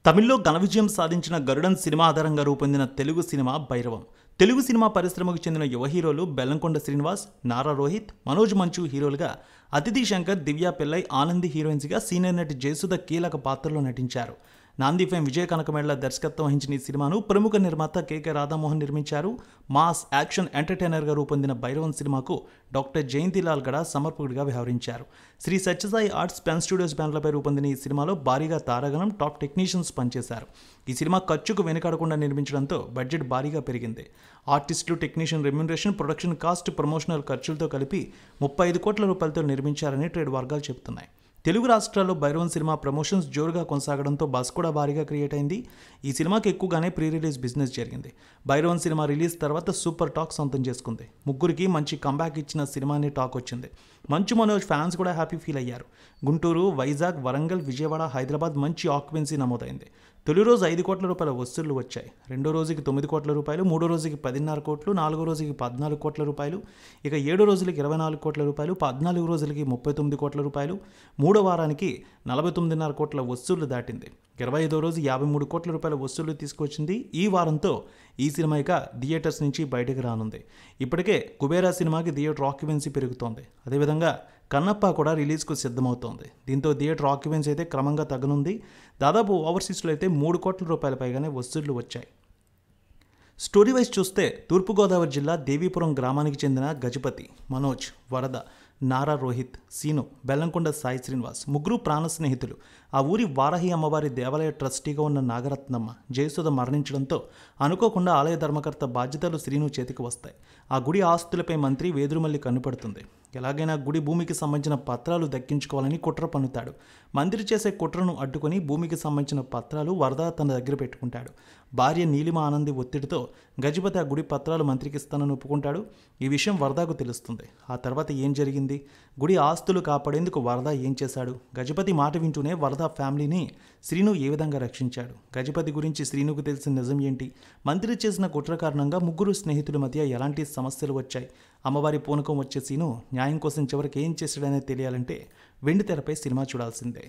తమిళ్లో ఘన విజయం సాధించిన గరుడన్ సినిమా ఆధారంగా రూపొందిన తెలుగు సినిమా భైరవం. తెలుగు సినిమా పరిశ్రమకు చెందిన యువ హీరోలు బెల్లంకొండ శ్రీనివాస్, నారా రోహిత్, మనోజ్ మంచు హీరోలుగా, అతిథి శంకర్, దివ్య పిల్లై, ఆనంది హీరోయిన్స్గా, సీనియర్ నటి జయసుధ కీలక పాత్రలో నటించారు. నాంది ఫేమ్ విజయ కనకమేళ్ల దర్శకత్వం వహించిన ఈ సినిమాను ప్రముఖ నిర్మాత కె రాధామోహన్ నిర్మించారు. మాస్ యాక్షన్ ఎంటర్టైనర్గా రూపొందిన భైరవం సినిమాకు డాక్టర్ జయంతిలాల్ గడ సమర్పకుడిగా వ్యవహరించారు. Sri Sathyasai arts pen studios బ్యానర్లపై రూపొందిన ఈ సినిమాలో భారీగా తారాగణం, టాప్ టెక్నీషియన్స్ పనిచేశారు. ఈ సినిమా ఖర్చుకు వెనుకాడకుండా నిర్మించడంతో బడ్జెట్ భారీగా పెరిగింది. ఆర్టిస్టులు, technician remuneration, production cost, promotional ఖర్చులతో కలిపి 35 కోట్ల రూపాయలతో నిర్మించారని ట్రేడ్ వర్గాలు చెబుతున్నాయి. తెలుగు రాష్ట్రాల్లో భైరవం సినిమా ప్రమోషన్స్ జోరుగా కొనసాగడంతో బస్ కూడా భారీగా క్రియేట్ అయింది. ఈ సినిమాకి ఎక్కువగానే ప్రీ రిలీజ్ బిజినెస్ జరిగింది. భైరవం సినిమా రిలీజ్ తర్వాత సూపర్ టాక్ సొంతం చేసుకుంది. ముగ్గురికి మంచి కంబ్యాక్ ఇచ్చిన సినిమా అనే టాక్ వచ్చింది. మంచు మనోజ్ ఫ్యాన్స్ కూడా హ్యాపీ ఫీల్ అయ్యారు. గుంటూరు, వైజాగ్, వరంగల్, విజయవాడ, హైదరాబాద్ మంచి ఆక్యుపెన్సీ నమోదైంది. తొలి రోజు 5 కోట్ల రూపాయల వసూళ్లు వచ్చాయి. రెండో రోజుకి 9 కోట్ల రూపాయలు, మూడో రోజుకి 10.5 కోట్లు, నాలుగో రోజుకి 14 కోట్ల రూపాయలు, ఇక 7 రోజులకి 24 కోట్ల రూపాయలు, 14 రోజులకి 39 కోట్ల రూపాయలు, మూడో వారానికి 49.5 కోట్ల వసూళ్లు దాటింది. 25వ రోజు 53 కోట్ల రూపాయల వసూళ్లు తీసుకొచ్చింది. ఈ వారంతో ఈ సినిమా ఇక థియేటర్స్ నుంచి బయటకు రానుంది. ఇప్పటికే కుబేరా సినిమాకి థియేటర్ ఆక్యుపెన్సీ పెరుగుతోంది. అదేవిధంగా కన్నప్ప కూడా రిలీజ్కు సిద్ధమవుతోంది. దీంతో థియేటర్ ఆక్యుపెన్సీ అయితే క్రమంగా తగ్గనుంది. దాదాపు ఓవర్సీస్లో అయితే 3 కోట్ల రూపాయల పైగానే వసూళ్లు వచ్చాయి. స్టోరీ వైజ్ చూస్తే తూర్పుగోదావరి జిల్లా దేవీపురం గ్రామానికి చెందిన గజపతి, మనోజ్, వరద, నారా రోహిత్, సీను, బెల్లంకొండ సాయి శ్రీనివాస్ ముగ్గురు ప్రాణ స్నేహితులు. ఆ ఊరి వారాహి అమ్మవారి దేవాలయ ట్రస్టీగా ఉన్న నాగరత్నమ్మ జయసుధ మరణించడంతో అనుకోకుండా ఆలయ ధర్మకర్త బాధ్యతలు శ్రీను చేతికి వస్తాయి. ఆ గుడి ఆస్తులపై మంత్రి వేదురుమల్లి కన్నుపడుతుంది. ఎలాగైనా గుడి భూమికి సంబంధించిన పత్రాలు దక్కించుకోవాలని కుట్ర పన్నుతాడు. మంత్రి చేసే కుట్రను అడ్డుకొని భూమికి సంబంధించిన పత్రాలు వరద తన దగ్గర పెట్టుకుంటాడు. భార్య నీలిమ ఆనంది ఒత్తిడితో గజపతి ఆ గుడి పత్రాలు మంత్రికి ఇస్తానని ఒప్పుకుంటాడు. ఈ విషయం వరదకు తెలుస్తుంది. ఆ తర్వాత ఏం జరిగింది? గుడి ఆస్తులు కాపాడేందుకు వరద ఏం చేశాడు? గజపతి మాట వింటూనే వరద ఫ్యామిలీని శ్రీను ఏ విధంగా రక్షించాడు? గజపతి గురించి శ్రీనుకు తెలిసిన నిజం ఏంటి? మంత్రి చేసిన కుట్ర కారణంగా ముగ్గురు స్నేహితుల మధ్య ఎలాంటి సమస్యలు వచ్చాయి? అమ్మవారి పూనకం వచ్చే సీను న్యాయం కోసం చివరికి ఏం చేశాడనేది తెలియాలంటే వెండితెరపై సినిమా చూడాల్సిందే.